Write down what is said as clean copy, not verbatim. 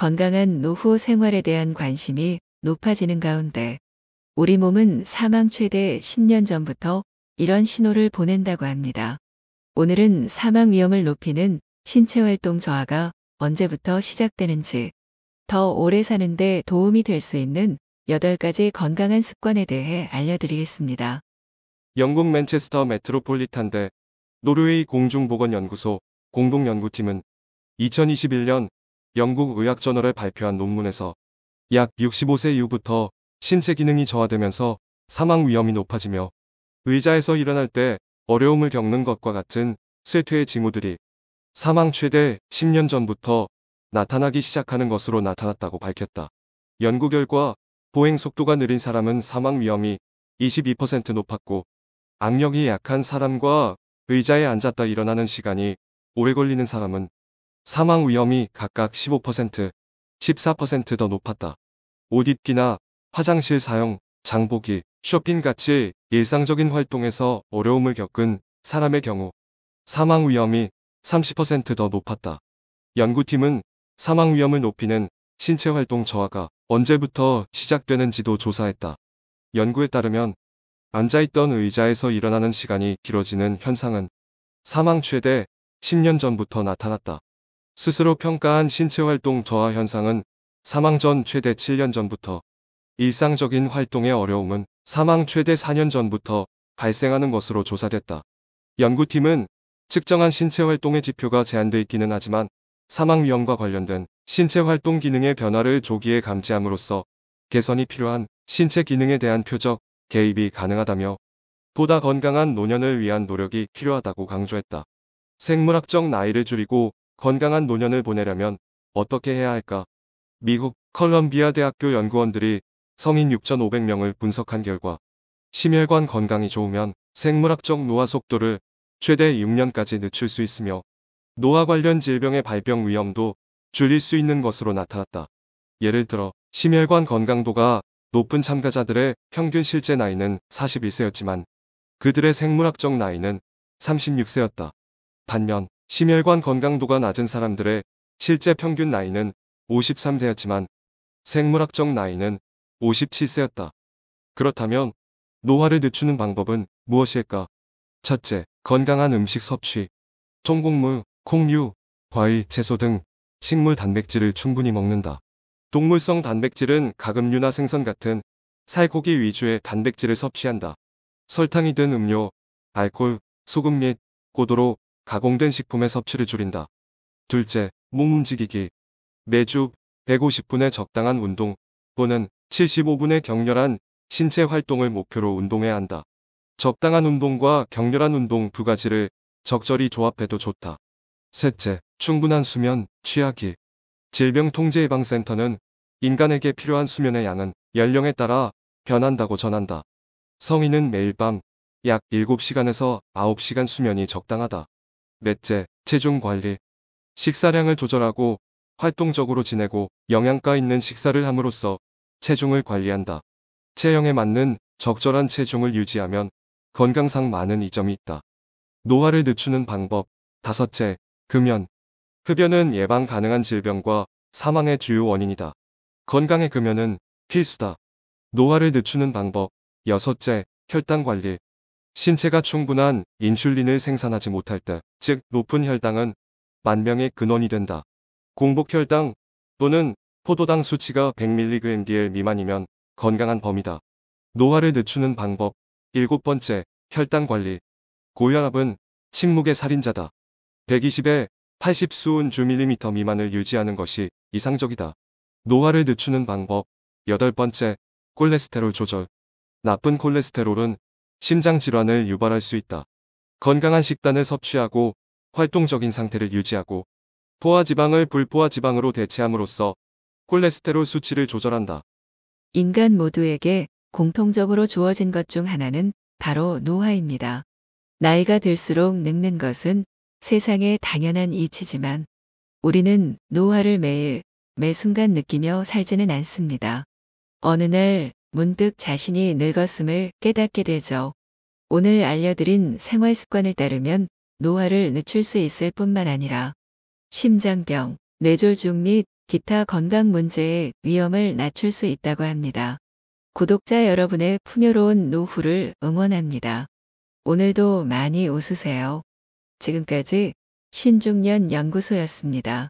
건강한 노후 생활에 대한 관심이 높아지는 가운데 우리 몸은 사망 최대 10년 전부터 이런 신호를 보낸다고 합니다. 오늘은 사망 위험을 높이는 신체 활동 저하가 언제부터 시작되는지, 더 오래 사는데 도움이 될 수 있는 8가지 건강한 습관에 대해 알려드리겠습니다. 영국 맨체스터 메트로폴리탄대 노르웨이 공중보건연구소 공동연구팀은 2021년 영국 의학저널에 발표한 논문에서 약 65세 이후부터 신체 기능이 저하되면서 사망 위험이 높아지며 의자에서 일어날 때 어려움을 겪는 것과 같은 쇠퇴의 징후들이 사망 최대 10년 전부터 나타나기 시작하는 것으로 나타났다고 밝혔다. 연구 결과 보행 속도가 느린 사람은 사망 위험이 22% 높았고, 악력이 약한 사람과 의자에 앉았다 일어나는 시간이 오래 걸리는 사람은 사망 위험이 각각 15%, 14% 더 높았다. 옷 입기나 화장실 사용, 장보기, 쇼핑같이 일상적인 활동에서 어려움을 겪은 사람의 경우 사망 위험이 30% 더 높았다. 연구팀은 사망 위험을 높이는 신체 활동 저하가 언제부터 시작되는지도 조사했다. 연구에 따르면 앉아있던 의자에서 일어나는 시간이 길어지는 현상은 사망 최대 10년 전부터 나타났다. 스스로 평가한 신체 활동 저하 현상은 사망 전 최대 7년 전부터, 일상적인 활동의 어려움은 사망 최대 4년 전부터 발생하는 것으로 조사됐다. 연구팀은 측정한 신체 활동의 지표가 제한되어 있기는 하지만 사망 위험과 관련된 신체 활동 기능의 변화를 조기에 감지함으로써 개선이 필요한 신체 기능에 대한 표적 개입이 가능하다며 보다 건강한 노년을 위한 노력이 필요하다고 강조했다. 생물학적 나이를 줄이고 건강한 노년을 보내려면 어떻게 해야 할까? 미국 컬럼비아 대학교 연구원들이 성인 6,500명을 분석한 결과 심혈관 건강이 좋으면 생물학적 노화 속도를 최대 6년까지 늦출 수 있으며 노화 관련 질병의 발병 위험도 줄일 수 있는 것으로 나타났다. 예를 들어 심혈관 건강도가 높은 참가자들의 평균 실제 나이는 41세였지만 그들의 생물학적 나이는 36세였다. 반면 심혈관 건강도가 낮은 사람들의 실제 평균 나이는 53세였지만 생물학적 나이는 57세였다. 그렇다면 노화를 늦추는 방법은 무엇일까? 첫째, 건강한 음식 섭취. 통곡물, 콩류, 과일, 채소 등 식물 단백질을 충분히 먹는다. 동물성 단백질은 가금류나 생선 같은 살코기 위주의 단백질을 섭취한다. 설탕이 든 음료, 알코올, 소금 및 고도로 가공된 식품의 섭취를 줄인다. 둘째, 몸 움직이기. 매주 150분의 적당한 운동 또는 75분의 격렬한 신체 활동을 목표로 운동해야 한다. 적당한 운동과 격렬한 운동 두 가지를 적절히 조합해도 좋다. 셋째, 충분한 수면, 취하기. 질병통제예방센터는 인간에게 필요한 수면의 양은 연령에 따라 변한다고 전한다. 성인은 매일 밤 약 7시간에서 9시간 수면이 적당하다. 넷째, 체중 관리. 식사량을 조절하고 활동적으로 지내고 영양가 있는 식사를 함으로써 체중을 관리한다. 체형에 맞는 적절한 체중을 유지하면 건강상 많은 이점이 있다. 노화를 늦추는 방법. 다섯째, 금연. 흡연은 예방 가능한 질병과 사망의 주요 원인이다. 건강의 금연은 필수다. 노화를 늦추는 방법. 여섯째, 혈당 관리. 신체가 충분한 인슐린을 생산하지 못할 때, 즉 높은 혈당은 만병의 근원이 된다. 공복 혈당 또는 포도당 수치가 100mg/dl 미만이면 건강한 범위다. 노화를 늦추는 방법. 7번째, 혈당 관리. 고혈압은 침묵의 살인자다. 120에 80 수은주 밀리미터 미만을 유지하는 것이 이상적이다. 노화를 늦추는 방법. 8번째, 콜레스테롤 조절. 나쁜 콜레스테롤은 심장 질환을 유발할 수 있다. 건강한 식단을 섭취하고 활동적인 상태를 유지하고 포화지방을 불포화지방으로 대체함으로써 콜레스테롤 수치를 조절한다. 인간 모두에게 공통적으로 주어진 것 중 하나는 바로 노화입니다. 나이가 들수록 늙는 것은 세상의 당연한 이치지만 우리는 노화를 매일, 매 순간 느끼며 살지는 않습니다. 어느 날 문득 자신이 늙었음을 깨닫게 되죠. 오늘 알려드린 생활 습관을 따르면 노화를 늦출 수 있을 뿐만 아니라 심장병, 뇌졸중 및 기타 건강 문제의 위험을 낮출 수 있다고 합니다. 구독자 여러분의 풍요로운 노후를 응원합니다. 오늘도 많이 웃으세요. 지금까지 신중년 연구소였습니다.